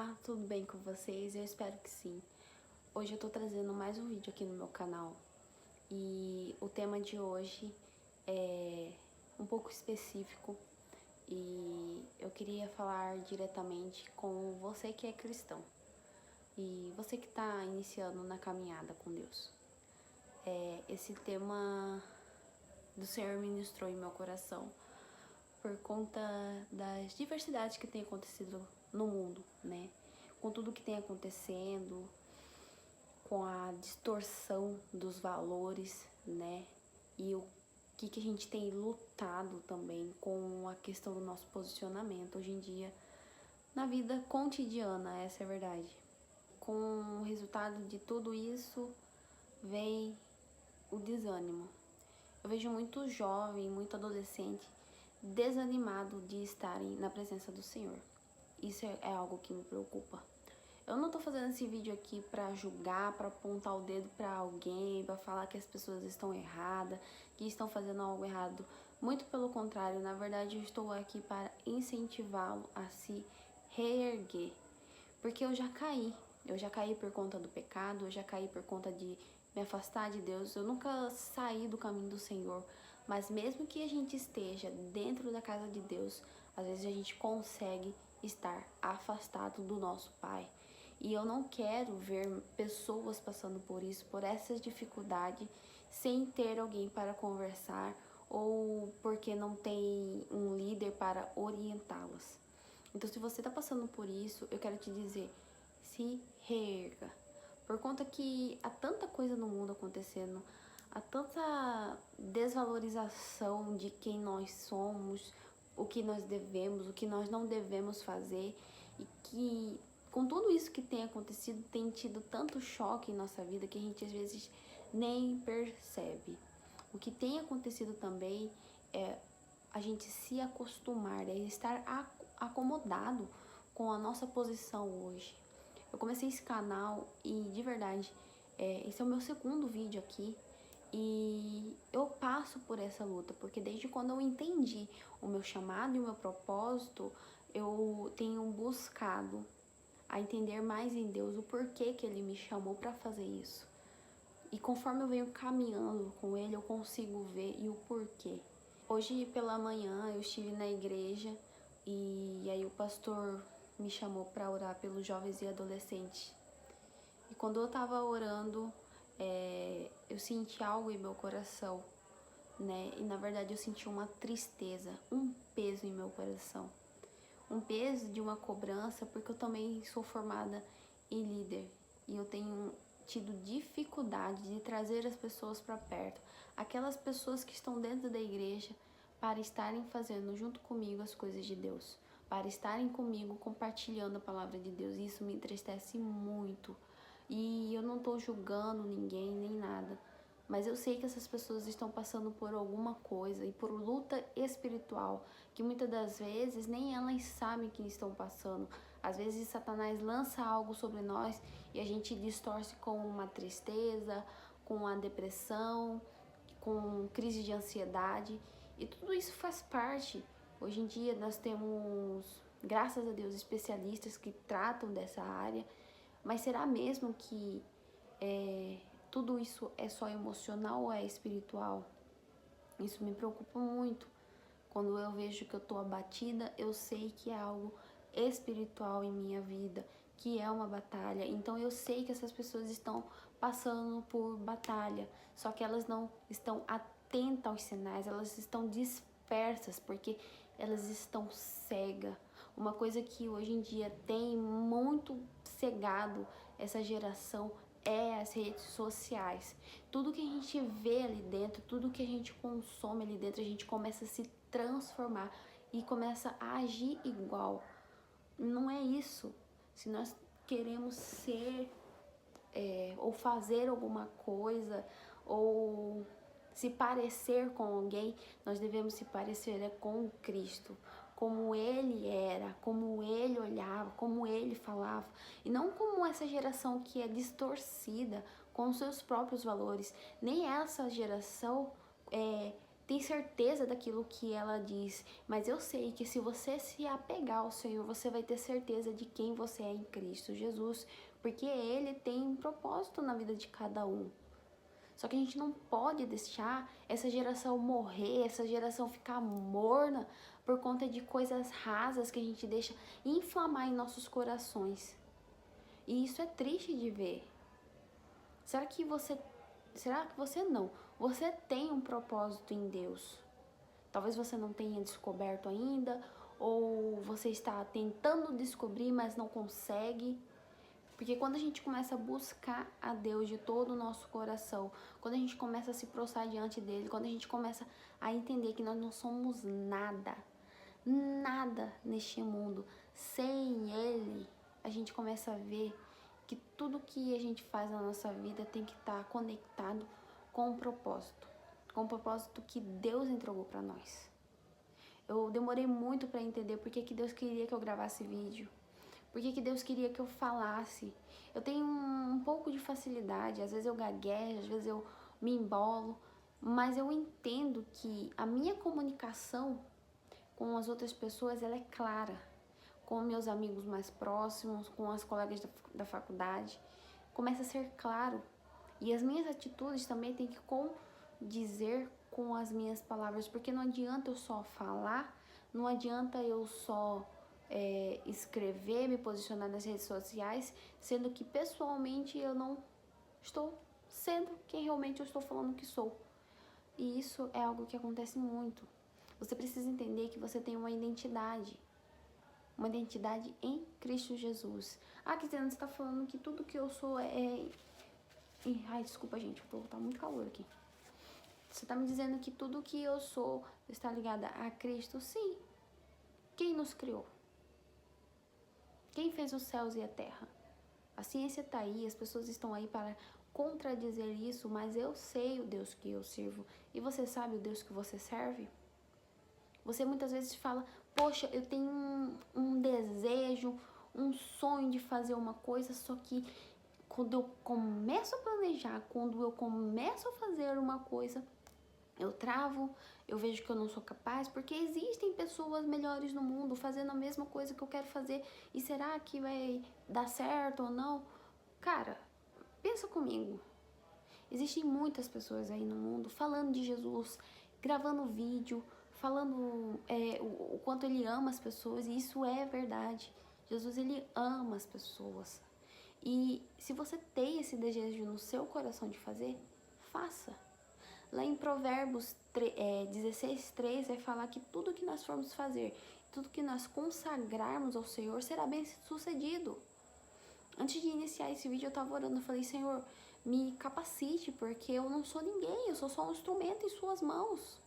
Olá, tudo bem com vocês? Eu espero que sim. Hoje eu tô trazendo mais um vídeo aqui no meu canal e o tema de hoje é um pouco específico e eu queria falar diretamente com você que é cristão e você que está iniciando na caminhada com Deus. Esse tema do Senhor ministrou em meu coração por conta das diversidades que tem acontecido no mundo, né? Com tudo que tem acontecendo, com a distorção dos valores, né? E o que a gente tem lutado também com a questão do nosso posicionamento hoje em dia na vida cotidiana, essa é a verdade. Com o resultado de tudo isso vem o desânimo. Eu vejo muito jovem, muito adolescente desanimado de estarem na presença do Senhor. Isso é algo que me preocupa. Eu não tô fazendo esse vídeo aqui pra julgar, pra apontar o dedo pra alguém, pra falar que as pessoas estão erradas, que estão fazendo algo errado. Muito pelo contrário, na verdade eu estou aqui para incentivá-lo a se reerguer. Porque eu já caí por conta do pecado, eu já caí por conta de me afastar de Deus, eu nunca saí do caminho do Senhor. Mas mesmo que a gente esteja dentro da casa de Deus, às vezes a gente consegue estar afastado do nosso Pai. E eu não quero ver pessoas passando por isso, por essas dificuldades, sem ter alguém para conversar ou porque não tem um líder para orientá-las. Então, se você está passando por isso, eu quero te dizer, se reerga. Por conta que há tanta coisa no mundo acontecendo, há tanta desvalorização de quem nós somos, o que nós devemos, o que nós não devemos fazer, e que com tudo isso que tem acontecido, tem tido tanto choque em nossa vida que a gente às vezes nem percebe. O que tem acontecido também é a gente se acostumar, é estar acomodado com a nossa posição hoje. Eu comecei esse canal e de verdade, esse é o meu segundo vídeo aqui e eu passo por essa luta, porque desde quando eu entendi o meu chamado e o meu propósito, eu tenho buscado a entender mais em Deus o porquê que Ele me chamou para fazer isso. E conforme eu venho caminhando com Ele, eu consigo ver e o porquê. Hoje pela manhã eu estive na igreja e aí o pastor me chamou para orar pelos jovens e adolescentes. E quando eu estava orando, eu senti algo em meu coração, né? E na verdade eu senti uma tristeza, um peso em meu coração. Um peso de uma cobrança, porque eu também sou formada em líder e eu tenho tido dificuldade de trazer as pessoas para perto, aquelas pessoas que estão dentro da igreja, para estarem fazendo junto comigo as coisas de Deus, para estarem comigo compartilhando a palavra de Deus. E isso me entristece muito. E eu não estou julgando ninguém nem nada, mas eu sei que essas pessoas estão passando por alguma coisa e por luta espiritual, que muitas das vezes nem elas sabem que estão passando. Às vezes Satanás lança algo sobre nós e a gente distorce com uma tristeza, com a depressão, com crise de ansiedade, e tudo isso faz parte. Hoje em dia nós temos, graças a Deus, especialistas que tratam dessa área, mas será mesmo que tudo isso é só emocional ou é espiritual? Isso me preocupa muito. Quando eu vejo que eu tô abatida, eu sei que é algo espiritual em minha vida, que é uma batalha. Então eu sei que essas pessoas estão passando por batalha, só que elas não estão atentas aos sinais, elas estão dispersas porque elas estão cegas. Uma coisa que hoje em dia tem muito cegado essa geração é as redes sociais. Tudo que a gente vê ali dentro, tudo que a gente consome ali dentro, a gente começa a se transformar e começa a agir igual. Não é isso. Se nós queremos ser ou fazer alguma coisa ou se parecer com alguém, nós devemos se parecer com Cristo, como Ele era, como Ele olhava, como Ele falava, e não como essa geração que é distorcida com seus próprios valores. Nem essa geração tem certeza daquilo que ela diz, mas eu sei que se você se apegar ao Senhor, você vai ter certeza de quem você é em Cristo Jesus, porque Ele tem um propósito na vida de cada um. Só que a gente não pode deixar essa geração morrer, essa geração ficar morna por conta de coisas rasas que a gente deixa inflamar em nossos corações. E isso é triste de ver. Será que você não? Você tem um propósito em Deus. Talvez você não tenha descoberto ainda, ou você está tentando descobrir, mas não consegue. Porque quando a gente começa a buscar a Deus de todo o nosso coração, quando a gente começa a se prostrar diante dele, quando a gente começa a entender que nós não somos nada, nada neste mundo, sem ele, a gente começa a ver que tudo que a gente faz na nossa vida tem que estar conectado com o propósito que Deus entregou para nós. Eu demorei muito para entender por que Deus queria que eu gravasse vídeo. Por que Deus queria que eu falasse? Eu tenho um pouco de facilidade, às vezes eu gaguejo, às vezes eu me embolo, mas eu entendo que a minha comunicação com as outras pessoas, ela é clara. Com meus amigos mais próximos, com as colegas da faculdade, começa a ser claro. E as minhas atitudes também têm que condizer com as minhas palavras, porque não adianta eu só falar, não adianta eu só escrever, me posicionar nas redes sociais, sendo que pessoalmente eu não estou sendo quem realmente eu estou falando que sou. E isso é algo que acontece muito. Você precisa entender que você tem uma identidade em Cristo Jesus. Ah, Cristiana, você está falando que tudo que eu sou Ai, desculpa, gente, tá muito calor aqui. Você está me dizendo que tudo que eu sou está ligada a Cristo? Sim. Quem nos criou? Quem fez os céus e a terra? A ciência está aí, as pessoas estão aí para contradizer isso, mas eu sei o Deus que eu sirvo. E você sabe o Deus que você serve? Você muitas vezes fala, poxa, eu tenho um desejo, um sonho de fazer uma coisa, só que quando eu começo a planejar, quando eu começo a fazer uma coisa, eu travo, eu vejo que eu não sou capaz, porque existem pessoas melhores no mundo fazendo a mesma coisa que eu quero fazer. E será que vai dar certo ou não? Cara, pensa comigo. Existem muitas pessoas aí no mundo falando de Jesus, gravando vídeo, falando o quanto ele ama as pessoas, e isso é verdade. Jesus, ele ama as pessoas. E se você tem esse desejo no seu coração de fazer, faça. Lá em Provérbios 16:3 vai falar que tudo que nós formos fazer, tudo que nós consagrarmos ao Senhor será bem sucedido. Antes de iniciar esse vídeo eu estava orando, eu falei, Senhor, me capacite, porque eu não sou ninguém, eu sou só um instrumento em suas mãos.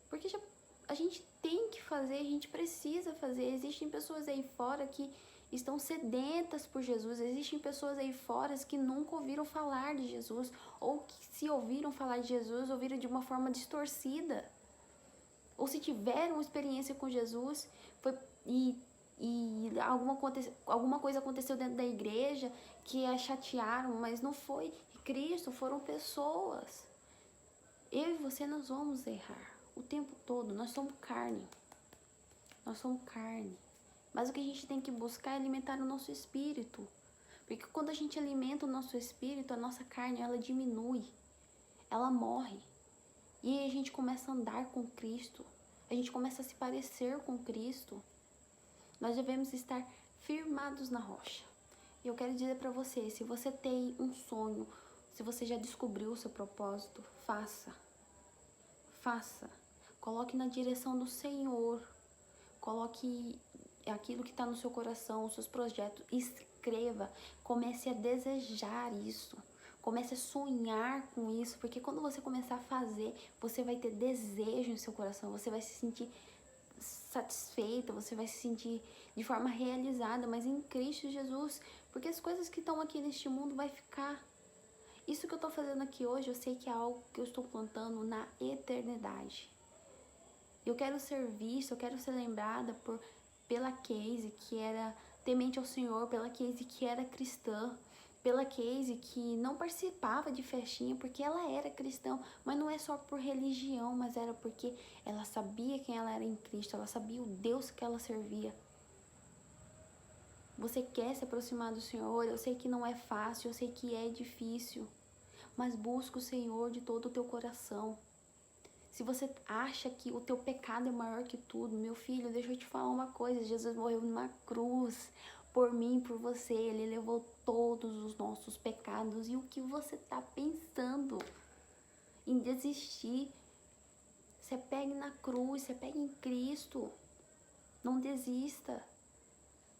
Porque a gente tem que fazer, a gente precisa fazer. Existem pessoas aí fora que estão sedentas por Jesus. Existem pessoas aí fora que nunca ouviram falar de Jesus, ou que se ouviram falar de Jesus, ouviram de uma forma distorcida. Ou se tiveram uma experiência com Jesus e alguma coisa aconteceu dentro da igreja que a chatearam, mas não foi Cristo, foram pessoas. Eu e você, nós vamos errar o tempo todo, nós somos carne. Nós somos carne. Mas o que a gente tem que buscar é alimentar o nosso espírito. Porque quando a gente alimenta o nosso espírito, a nossa carne, ela diminui. Ela morre. E aí a gente começa a andar com Cristo. A gente começa a se parecer com Cristo. Nós devemos estar firmados na rocha. E eu quero dizer para você, se você tem um sonho, se você já descobriu o seu propósito, faça. Faça. Coloque na direção do Senhor. Coloque aquilo que está no seu coração, os seus projetos. Escreva. Comece a desejar isso. Comece a sonhar com isso. Porque quando você começar a fazer, você vai ter desejo em seu coração. Você vai se sentir satisfeita. Você vai se sentir de forma realizada. Mas em Cristo Jesus. Porque as coisas que estão aqui neste mundo vai ficar. Isso que eu estou fazendo aqui hoje, eu sei que é algo que eu estou plantando na eternidade. Eu quero ser vista, eu quero ser lembrada pela Casey, que era temente ao Senhor, pela Casey, que era cristã, pela Casey, que não participava de festinha porque ela era cristã, mas não é só por religião, mas era porque ela sabia quem ela era em Cristo, ela sabia o Deus que ela servia. Você quer se aproximar do Senhor? Eu sei que não é fácil, eu sei que é difícil, mas busca o Senhor de todo o teu coração. Se você acha que o teu pecado é maior que tudo, meu filho, deixa eu te falar uma coisa, Jesus morreu numa cruz por mim, por você, Ele levou todos os nossos pecados. E o que você está pensando em desistir? Você pegue na cruz, você pegue em Cristo, não desista.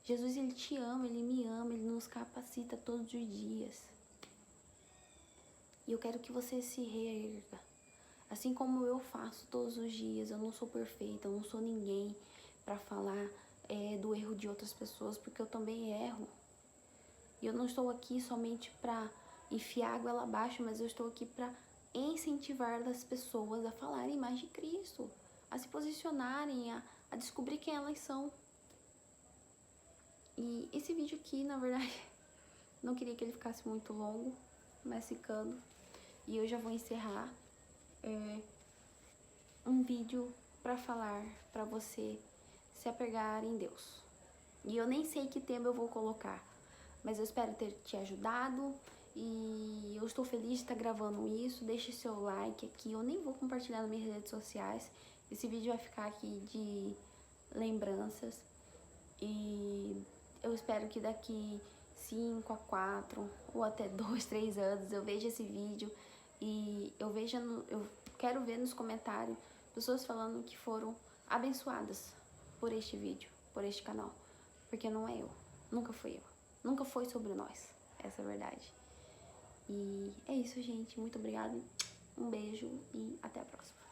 Jesus, Ele te ama, Ele me ama, Ele nos capacita todos os dias. E eu quero que você se reerga. Assim como eu faço todos os dias, eu não sou perfeita, eu não sou ninguém para falar do erro de outras pessoas, porque eu também erro. E eu não estou aqui somente para enfiar água lá abaixo, mas eu estou aqui para incentivar as pessoas a falarem mais de Cristo, a se posicionarem, a descobrir quem elas são. E esse vídeo aqui, na verdade, não queria que ele ficasse muito longo, mas ficando. E eu já vou encerrar um vídeo para falar para você se apegar em Deus. E eu nem sei que tema eu vou colocar, mas eu espero ter te ajudado e eu estou feliz de estar gravando isso. Deixe seu like aqui, eu nem vou compartilhar nas minhas redes sociais. Esse vídeo vai ficar aqui de lembranças e eu espero que daqui 5 a 4 ou até 2, 3 anos eu veja esse vídeo e eu quero ver nos comentários pessoas falando que foram abençoadas por este vídeo, por este canal, porque não é eu, nunca fui eu, nunca foi sobre nós, essa é a verdade. E é isso, gente, muito obrigada, um beijo e até a próxima.